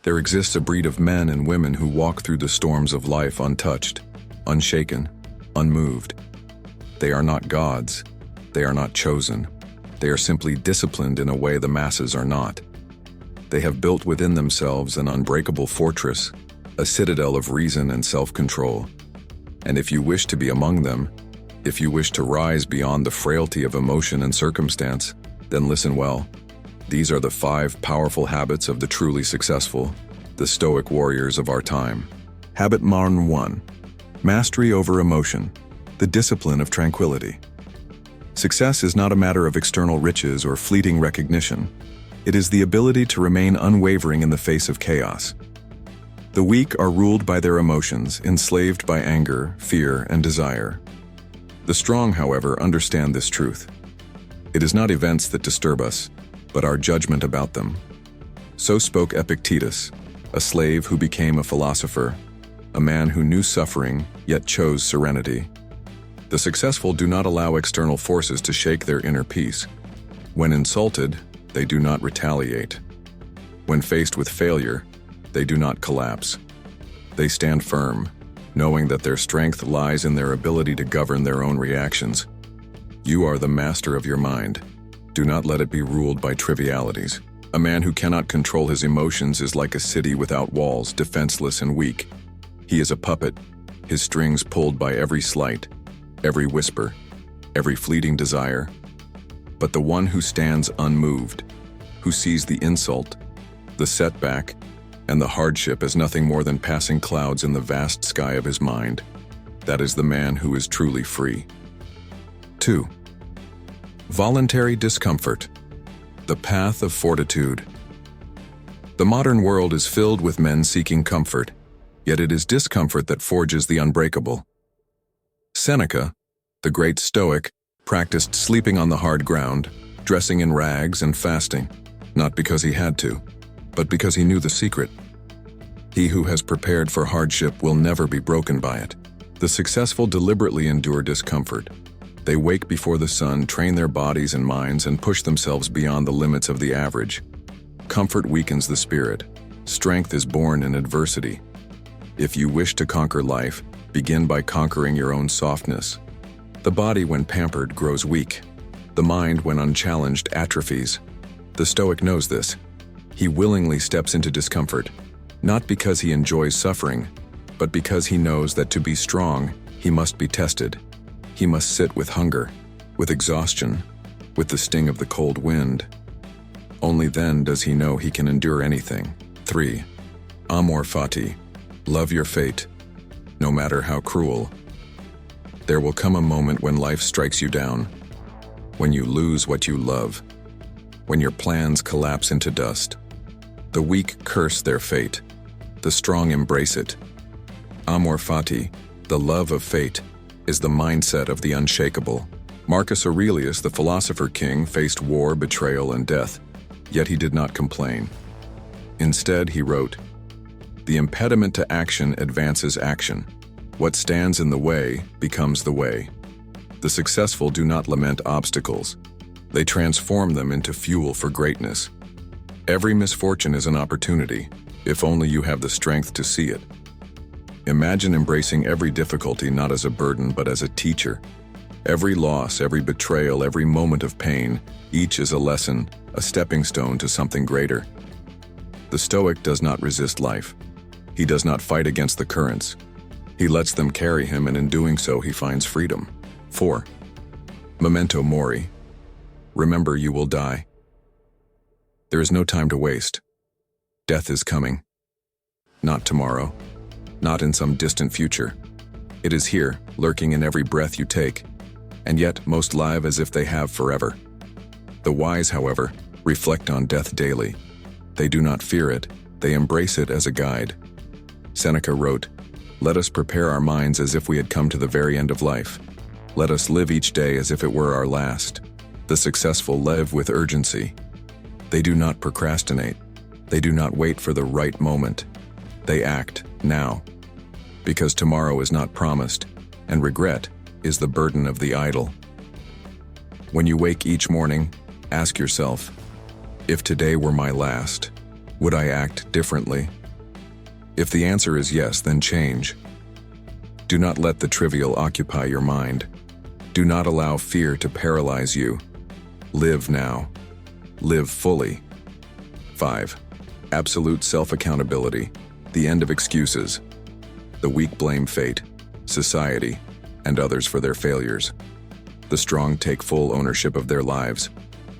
There exists a breed of men and women who walk through the storms of life untouched, unshaken, unmoved. They are not gods. They are not chosen. They are simply disciplined in a way the masses are not. They have built within themselves an unbreakable fortress, a citadel of reason and self-control. And if you wish to be among them, if you wish to rise beyond the frailty of emotion and circumstance, then listen well. These are the 5 powerful habits of the truly successful, the Stoic warriors of our time. Habit Modern 1. Mastery over emotion, the discipline of tranquility. Success is not a matter of external riches or fleeting recognition. It is the ability to remain unwavering in the face of chaos. The weak are ruled by their emotions, enslaved by anger, fear, and desire. The strong, however, understand this truth. It is not events that disturb us, but our judgment about them. So spoke Epictetus, a slave who became a philosopher, a man who knew suffering yet chose serenity. The successful do not allow external forces to shake their inner peace. When insulted, they do not retaliate. When faced with failure, they do not collapse. They stand firm, knowing that their strength lies in their ability to govern their own reactions. You are the master of your mind. Do not let it be ruled by trivialities. A man who cannot control his emotions is like a city without walls, defenseless and weak. He is a puppet, his strings pulled by every slight, every whisper, every fleeting desire. But the one who stands unmoved, who sees the insult, the setback, and the hardship as nothing more than passing clouds in the vast sky of his mind, that is the man who is truly free. 2. Voluntary discomfort, the path of fortitude. The modern world is filled with men seeking comfort, yet it is discomfort that forges the unbreakable. Seneca, the great Stoic, practiced sleeping on the hard ground, dressing in rags and fasting, not because he had to, but because he knew the secret. He who has prepared for hardship will never be broken by it. The successful deliberately endure discomfort. They wake before the sun, train their bodies and minds, and push themselves beyond the limits of the average. Comfort weakens the spirit. Strength is born in adversity. If you wish to conquer life, begin by conquering your own softness. The body, when pampered, grows weak. The mind, when unchallenged, atrophies. The Stoic knows this. He willingly steps into discomfort, not because he enjoys suffering, but because he knows that to be strong, he must be tested. He must sit with hunger, with exhaustion, with the sting of the cold wind. Only then does he know he can endure anything. 3. Amor fati, love your fate, no matter how cruel. There will come a moment when life strikes you down, when you lose what you love, when your plans collapse into dust. The weak curse their fate, the strong embrace it. Amor fati, the love of fate, is the mindset of the unshakable. Marcus Aurelius, the philosopher king, faced war, betrayal, and death, yet he did not complain. Instead, he wrote, "The impediment to action advances action. What stands in the way becomes the way." The successful do not lament obstacles. They transform them into fuel for greatness. Every misfortune is an opportunity, if only you have the strength to see it. Imagine embracing every difficulty not as a burden but as a teacher. Every loss, every betrayal, every moment of pain, each is a lesson, a stepping stone to something greater. The Stoic does not resist life. He does not fight against the currents. He lets them carry him, and in doing so he finds freedom. 4. Memento mori. Remember, you will die. There is no time to waste. Death is coming. Not tomorrow. Not in some distant future. It is here, lurking in every breath you take, and yet most live as if they have forever. The wise, however, reflect on death daily. They do not fear it, they embrace it as a guide. Seneca wrote, "Let us prepare our minds as if we had come to the very end of life. Let us live each day as if it were our last." The successful live with urgency. They do not procrastinate. They do not wait for the right moment. They act now, because tomorrow is not promised, and regret is the burden of the idle. When you wake each morning, ask yourself, if today were my last, Would I act differently? If the answer is yes, then change. Do not let the trivial occupy your mind. Do not allow fear to paralyze you. Live now. Live fully. 5. Absolute self-accountability, the end of excuses. The weak blame fate, society, and others for their failures. The strong take full ownership of their lives.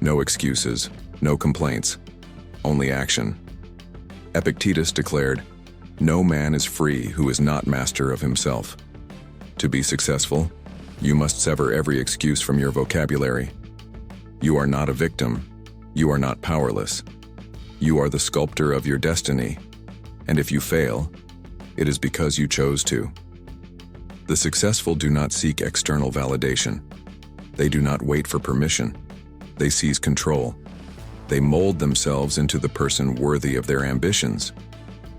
No excuses, no complaints, only action. Epictetus declared, "No man is free who is not master of himself." To be successful, you must sever every excuse from your vocabulary. You are not a victim. You are not powerless. You are the sculptor of your destiny, and if you fail, it is because you chose to. The successful do not seek external validation. They do not wait for permission. They seize control. They mold themselves into the person worthy of their ambitions.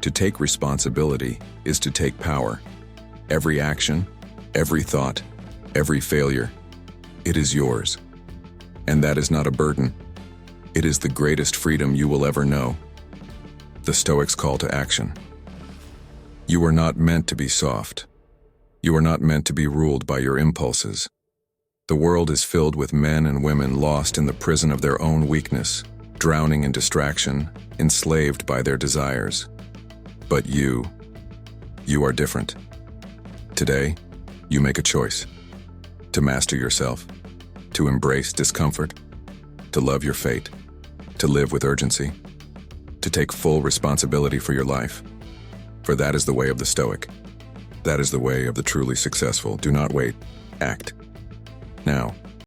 To take responsibility is to take power. Every action, every thought, every failure, it is yours. And that is not a burden. It is the greatest freedom you will ever know. The Stoics' call to action. You are not meant to be soft. You are not meant to be ruled by your impulses. The world is filled with men and women lost in the prison of their own weakness, drowning in distraction, enslaved by their desires. But you are different. Today, you make a choice. To master yourself, to embrace discomfort, to love your fate, to live with urgency, to take full responsibility for your life. For that is the way of the Stoic. That is the way of the truly successful. Do not wait. Act. Now.